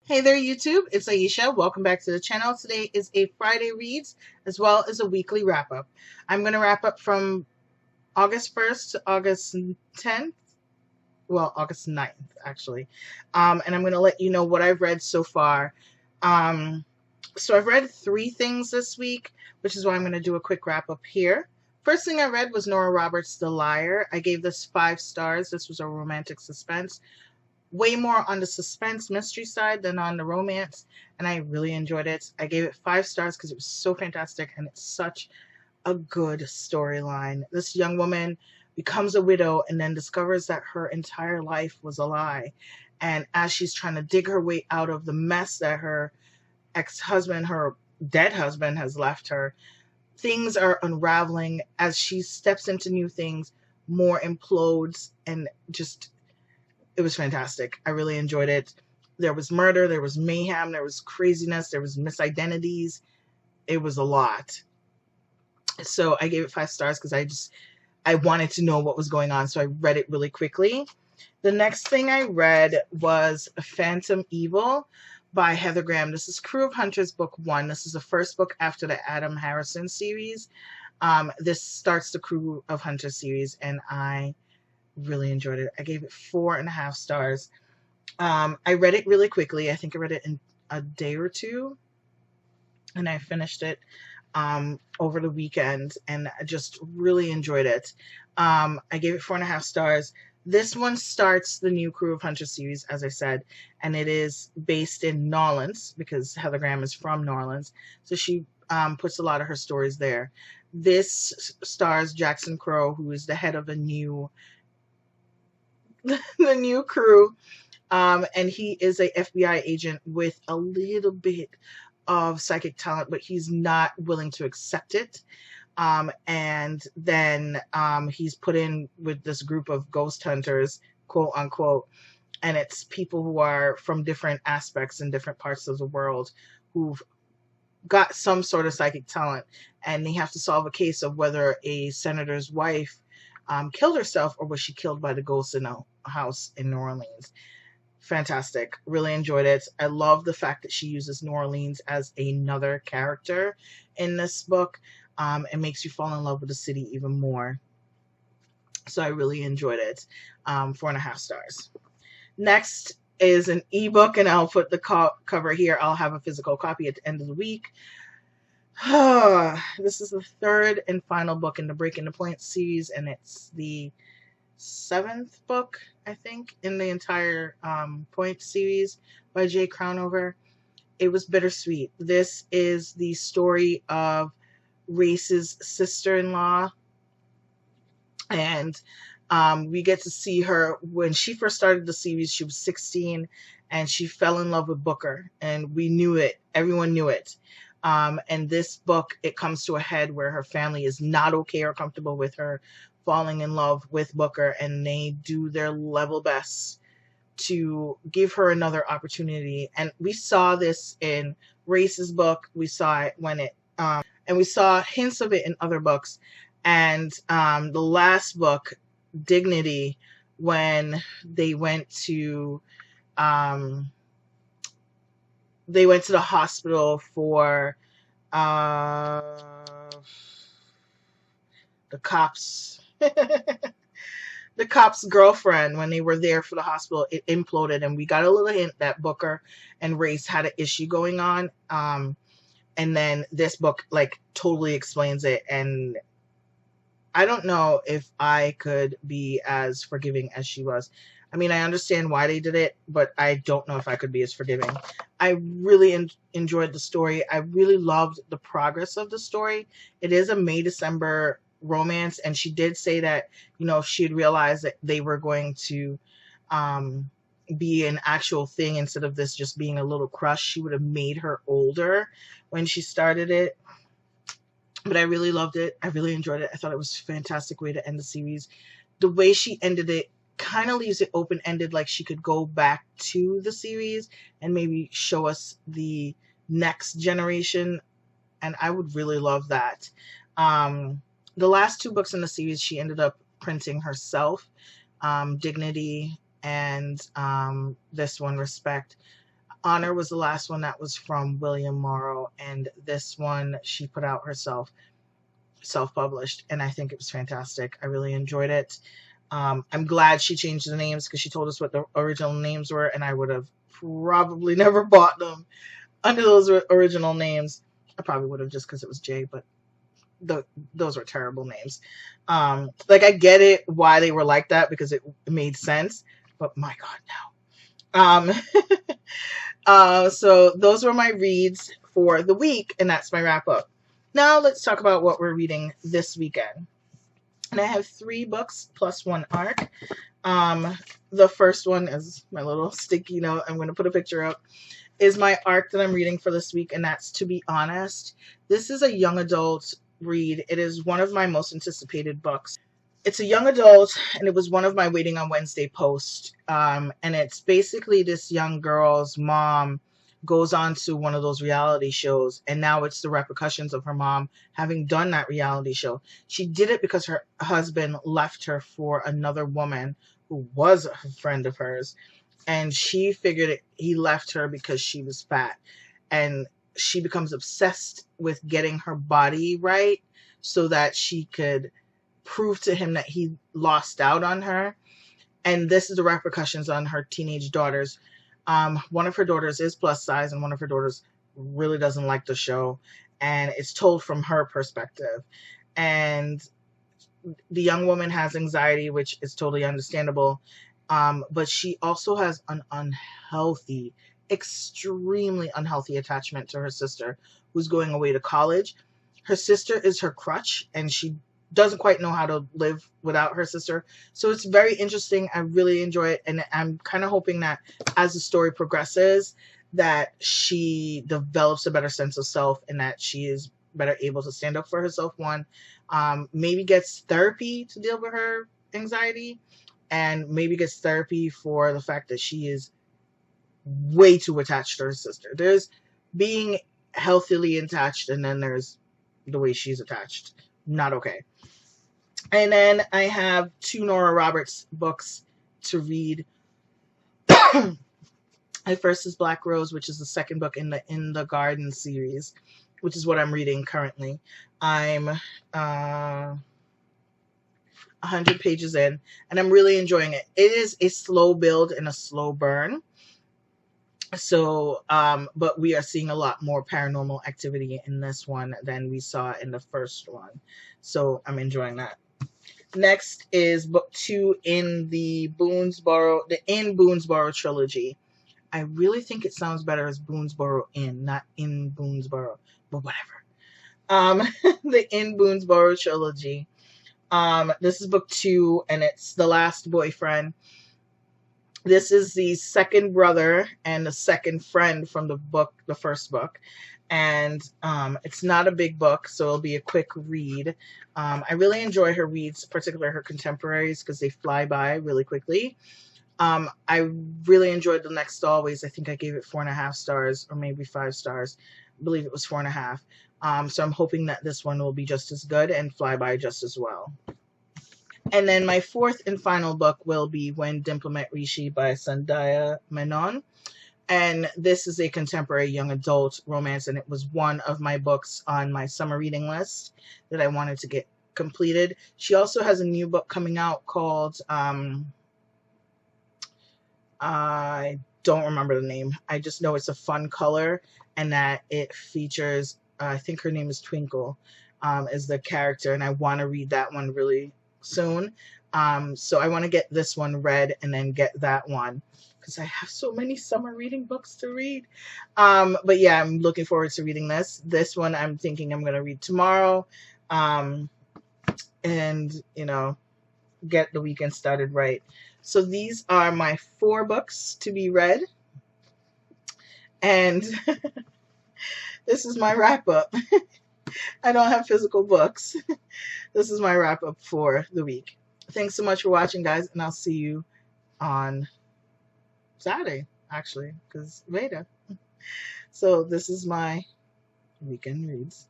Hey there, YouTube. It's Aisha. Welcome back to the channel. Today is a Friday Reads as well as a weekly wrap up. I'm going to wrap up from August 1st to August 10th. Well, August 9th, actually. And I'm going to let you know what I've read so far. So I've read 3 things this week, which is why I'm going to do a quick wrap up here. First thing I read was Nora Roberts' The Liar. I gave this 5 stars. This was a romantic suspense, way more on the suspense mystery side than on the romance, and I really enjoyed it. I gave it 5 stars because it was so fantastic and it's such a good storyline. This young woman becomes a widow and then discovers that her entire life was a lie, and as she's trying to dig her way out of the mess that her ex-husband, her dead husband, has left her, things are unraveling. As she steps into new things, more implodes, and just, it was fantastic. I really enjoyed it. There was murder, there was mayhem, there was craziness, there was misidentities. It was a lot. So I gave it 5 stars because I wanted to know what was going on, so I read it really quickly. The next thing I read was Phantom Evil by Heather Graham. This is Crew of Hunters book 1. This is the first book after the Adam Harrison series. This starts the Crew of Hunters series, and I really enjoyed it. I gave it 4.5 stars. I read it really quickly. I think I read it in a day or two, and I finished it over the weekend, and I just really enjoyed it. I gave it 4.5 stars. This one starts the new Crew of Hunters series, as I said, and it is based in New Orleans because Heather Graham is from New Orleans, so she puts a lot of her stories there. This stars Jackson Crowe, who is the head of the new crew, and he is a FBI agent with a little bit of psychic talent, but he's not willing to accept it. And then he's put in with this group of ghost hunters, quote unquote, and it's people who are from different aspects in different parts of the world who've got some sort of psychic talent, and they have to solve a case of whether a senator's wife killed herself or was she killed by the ghosts in a house in New Orleans. Fantastic. Really enjoyed it. I love the fact that she uses New Orleans as another character in this book. It makes you fall in love with the city even more. So I really enjoyed it. 4.5 stars. Next is an ebook, and I'll put the cover here. I'll have a physical copy at the end of the week. This is the 3rd and final book in the Breaking the Point series, and it's the 7th book, I think, in the entire Point series by Jay Crownover. It was bittersweet. This is the story of Race's sister-in-law, and we get to see her. When she first started the series, she was 16, and she fell in love with Booker, and we knew it. Everyone knew it. And this book, it comes to a head where her family is not okay or comfortable with her falling in love with Booker, and they do their level best to give her another opportunity. And we saw this in Race's book. We saw it when it, and we saw hints of it in other books. And the last book, Dignity, when they went to the hospital for the cops. The cop's girlfriend, when they were there for the hospital, it imploded, and we got a little hint that Booker and Race had an issue going on. And then this book like totally explains it, and I don't know if I could be as forgiving as she was. I mean, I understand why they did it, but I don't know if I could be as forgiving. I really enjoyed the story. I really loved the progress of the story. It is a May-December romance, and she did say that, you know, if she had realized that they were going to be an actual thing instead of this just being a little crush, she would have made her older when she started it. But I really loved it. I really enjoyed it. I thought it was a fantastic way to end the series. The way she ended it kind of leaves it open-ended, like she could go back to the series and maybe show us the next generation, and I would really love that. The last 2 books in the series she ended up printing herself, Dignity and this one, Respect. Honor was the last one that was from William Morrow, and this one she put out herself, self-published, and I think it was fantastic. I really enjoyed it. I'm glad she changed the names because she told us what the original names were, and I would have probably never bought them under those original names. I probably would have just because it was Jay, but those were terrible names. Like, I get it why they were like that because it made sense, but my God, no. So those were my reads for the week, and that's my wrap up. Now let's talk about what we're reading this weekend. And I have 3 books plus 1 arc. The first one is my little sticky note. I'm going to put a picture up. Is my arc that I'm reading for this week, and that's To Be Honest. This is a young adult read. It is one of my most anticipated books. It's a young adult, and it was one of my Waiting on Wednesday posts. And it's basically this young girl's mom goes on to one of those reality shows, and now it's the repercussions of her mom having done that reality show. She did it because her husband left her for another woman who was a friend of hers, and she figured he left her because she was fat, and she becomes obsessed with getting her body right so that she could prove to him that he lost out on her. And this is the repercussions on her teenage daughters. One of her daughters is plus size, and one of her daughters really doesn't like the show, and it's told from her perspective. And the young woman has anxiety, which is totally understandable, but she also has an unhealthy, extremely unhealthy attachment to her sister, who's going away to college. Her sister is her crutch, and she doesn't quite know how to live without her sister. So it's very interesting. I really enjoy it, and I'm kind of hoping that as the story progresses, that she develops a better sense of self, and that she is better able to stand up for herself. One, maybe gets therapy to deal with her anxiety, and maybe gets therapy for the fact that she is way too attached to her sister. There's being healthily attached, and then there's the way she's attached. Not okay. And then I have 2 Nora Roberts books to read. My first is Black Rose, which is the second book in the Garden series, which is what I'm reading currently. I'm 100 pages in, and I'm really enjoying it. It is a slow build and a slow burn. So, but we are seeing a lot more paranormal activity in this one than we saw in the first one. So I'm enjoying that. Next is book 2 in the Boonesboro trilogy. I really think it sounds better as Boonesboro Inn, not in Boonesboro, but whatever. The In Boonesboro trilogy. This is book 2, and it's The Last Boyfriend. This is the second brother and the second friend from the first book. And it's not a big book, so it'll be a quick read. I really enjoy her reads, particularly her contemporaries, because they fly by really quickly. I really enjoyed The Next Always. I think I gave it 4.5 stars, or maybe 5 stars. I believe it was 4.5. So I'm hoping that this one will be just as good and fly by just as well. And then my 4th and final book will be When Dimple Met Rishi by Sandhya Menon. And this is a contemporary young adult romance, and it was one of my books on my summer reading list that I wanted to get completed. She also has a new book coming out called, I don't remember the name. I just know it's a fun color, and that it features, I think her name is Twinkle, is the character, and I want to read that one really soon. So I want to get this one read and then get that one, because I have so many summer reading books to read. But yeah, I'm looking forward to reading this. This one I'm thinking I'm going to read tomorrow, and, you know, get the weekend started right. So these are my 4 books to be read. And this is my wrap up. I don't have physical books. This is my wrap up for the week. Thanks so much for watching, guys, and I'll see you on Saturday, actually, because VEDA. So this is my weekend reads.